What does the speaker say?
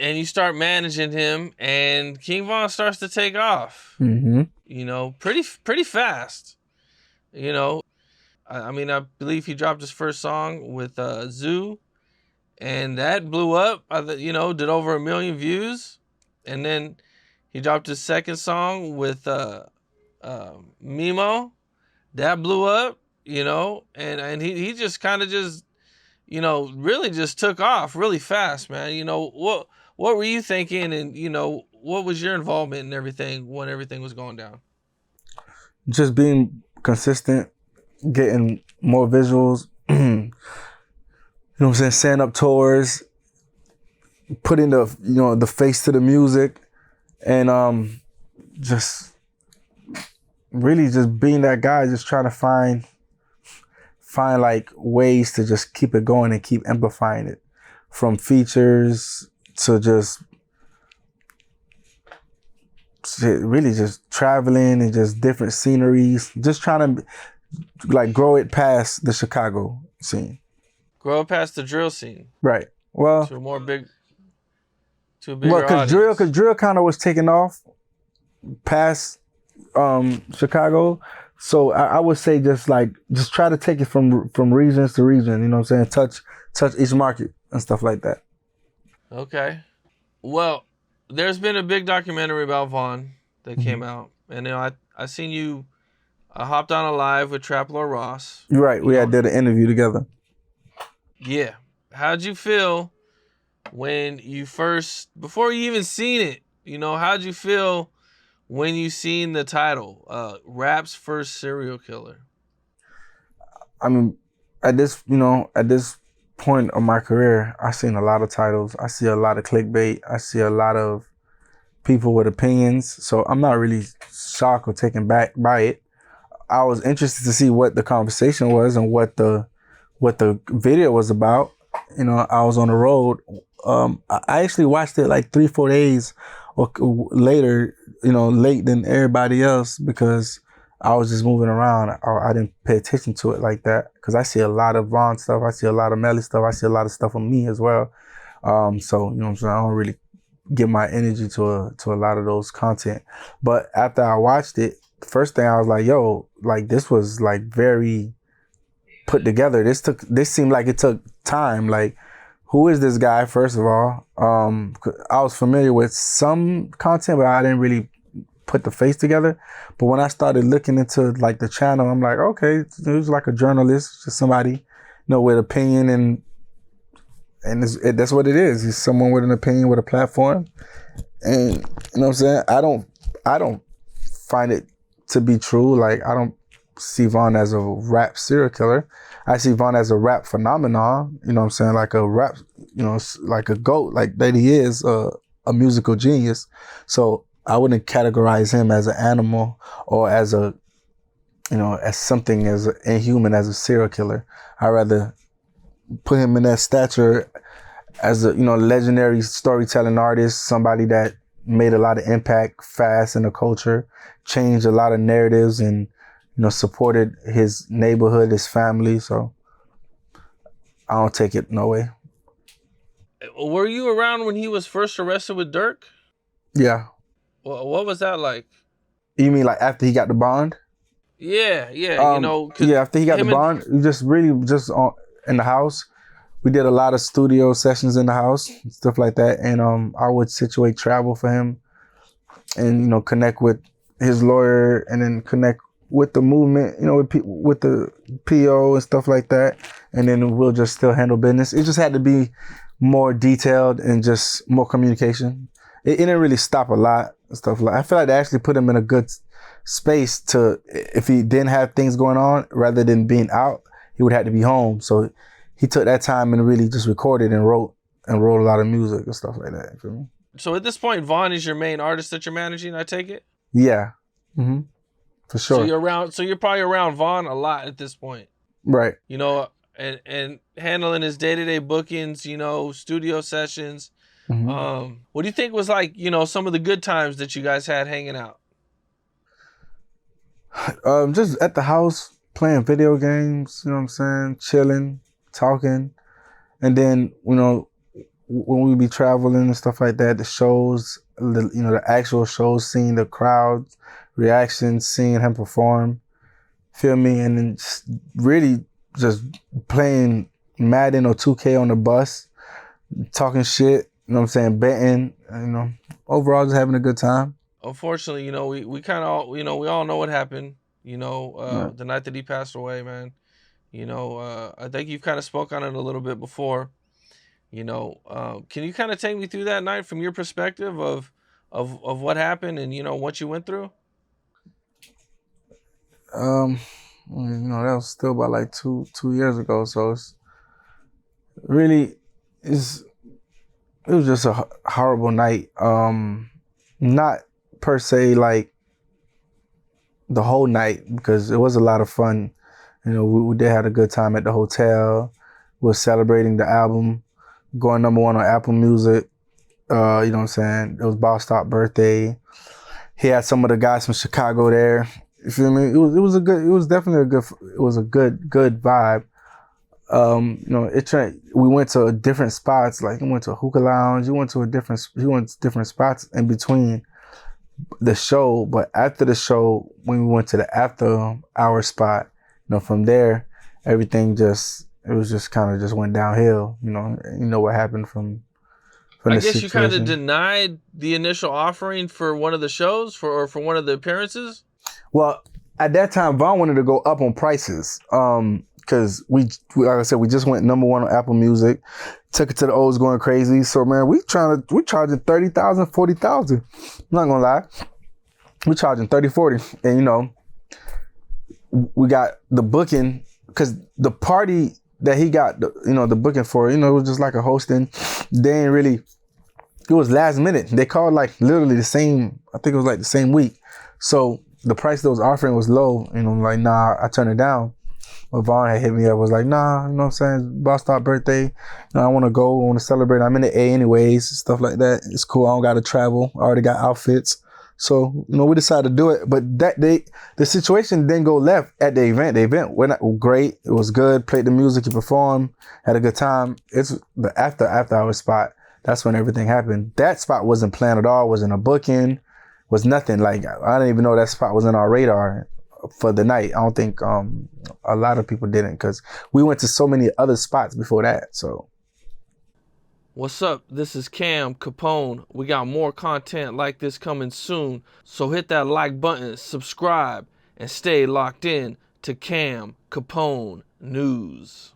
and you start managing him, and King Von starts to take off. Mm-hmm. You know, pretty fast. You know, I mean, I believe he dropped his first song with Zoo, and that blew up. You know, did over 1 million views, and then he dropped his second song with Mimo, that blew up. You know, and he just kind of just, you know, really just took off really fast, man. You know, what were you thinking, and you know, what was your involvement in everything when everything was going down? Just being consistent, getting more visuals. You know what I'm saying? Setting up tours, putting the face to the music, and just really just being that guy, just trying to find like ways to just keep it going and keep amplifying it, from features to just really just traveling and just different sceneries, just trying to like grow it past the Chicago scene. Grow past the drill scene. Right. Well, to a bigger because audience. drill kind of was taking off past Chicago. So I would say just try to take it from regions to region, you know what I'm saying? Touch each market and stuff like that. Okay. Well, there's been a big documentary about Vaughn that came out. And you know, I seen you hopped on a live with Trap Lord Ross. You're right. We did an interview together. Yeah. How'd you feel when you before you even seen it, you know, how'd you feel when you seen the title, Rap's First Serial Killer? I mean, at this point of my career, I've seen a lot of titles. I see a lot of clickbait. I see a lot of people with opinions. So I'm not really shocked or taken back by it. I was interested to see what the conversation was and what the video was about. You know, I was on the road. I actually watched it like 3-4 days or later, you know, late than everybody else, because I was just moving around. I didn't pay attention to it like that, because I see a lot of Vaughn stuff. I see a lot of Melly stuff. I see a lot of stuff on me as well. So, you know what I'm saying? I don't really give my energy to a lot of those content. But after I watched it, the first thing I was like, yo, like this was like very put together. This seemed like it took time. Like, who is this guy, first of all? I was familiar with some content, but I didn't really put the face together. But when I started looking into like the channel, I'm like, okay, it was like a journalist, just somebody, you know, with opinion, and that's what it is. He's someone with an opinion, with a platform. And you know what I'm saying? I don't find it to be true. Like, I don't see Vaughn as a rap serial killer. I see Vaughn as a rap phenomenon, you know what I'm saying? Like a rap, you know, like a GOAT, like that he is a musical genius. So I wouldn't categorize him as an animal or as a, you know, as something as inhuman as a serial killer. I'd rather put him in that stature as a, you know, legendary storytelling artist, somebody that made a lot of impact fast in the culture, changed a lot of narratives, and, you know, supported his neighborhood, his family. So I don't take it no way. Were you around when he was first arrested with Dirk? Yeah. Well, what was that like? You mean like after he got the bond? Yeah, you know. Yeah, after he got the bond, we just really just in the house. We did a lot of studio sessions in the house, stuff like that. And I would situate travel for him, and, you know, connect with his lawyer, and then connect with the movement, you know, with the PO and stuff like that. And then we'll just still handle business. It just had to be more detailed and just more communication. It didn't really stop a lot of stuff. Like, I feel like they actually put him in a good space to, if he didn't have things going on, rather than being out, he would have to be home. So he took that time and really just recorded and wrote a lot of music and stuff like that. You feel me? So at this point, Vaughn is your main artist that you're managing, I take it? Yeah. Mm-hmm. For sure. So you're probably around Vaughn a lot at this point. Right. You know, and handling his day-to-day bookings, you know, studio sessions. Mm-hmm. What do you think was like, you know, some of the good times that you guys had hanging out? Just at the house, playing video games, you know what I'm saying? Chilling, talking. And then, you know, when we be traveling and stuff like that, the shows, the actual shows, seeing the crowd reactions, seeing him perform, feel me, and then just really just playing Madden or 2K on the bus, talking shit, you know what I'm saying, betting, overall just having a good time. Unfortunately, we kind of, we all know what happened, Yeah. the night that he passed away, man. I think you've kind of spoke on it a little bit before. Can you kind of take me through that night from your perspective of what happened and what you went through? Um, that was still about like 2 years ago, so it's really it's it was just a horrible night. Not per se like the whole night because it was a lot of fun. We did have a good time at the hotel. We were celebrating the album, going #1 on Apple Music. You know what I'm saying? It was Boss Stop birthday. He had some of the guys from Chicago there. You feel me? It was a good vibe. We went to different spots, like we went to a hookah lounge, we went to different spots in between the show, but after the show, when we went to the after hour spot, from there, it was just kind of just went downhill. You know what happened from I the guess you kind of situation. denied the initial offering for one of the shows for one of the appearances. Well, at that time, Vaughn wanted to go up on prices. Because like I said, we just went #1 on Apple Music, took it to the O's going crazy. So man, we charging 30,000, 40,000. I'm not gonna lie, we charging 30, 40, and we got the booking because the party that he got, the booking for, it was just like a hosting. They ain't really. It was last minute. They called like literally the same. I think it was like the same week. So the price they was offering was low. I'm like, nah, I turned it down. But Vaughn had hit me up, was like, nah, you know what I'm saying? Boss Stop birthday. I want to go. I want to celebrate. I'm in the A anyways, stuff like that. It's cool. I don't got to travel. I already got outfits. So, we decided to do it. But the situation didn't go left at the event. The event went great. It was good. Played the music. He performed. Had a good time. It's the after hour spot. That's when everything happened. That spot wasn't planned at all. Wasn't a booking. Was nothing. Like, I didn't even know that spot was in our radar for the night. I don't think a lot of people didn't because we went to so many other spots before that. So What's up? This is Cam Capone. We got more content like this coming soon. So hit that like button, subscribe, and stay locked in to Cam Capone News.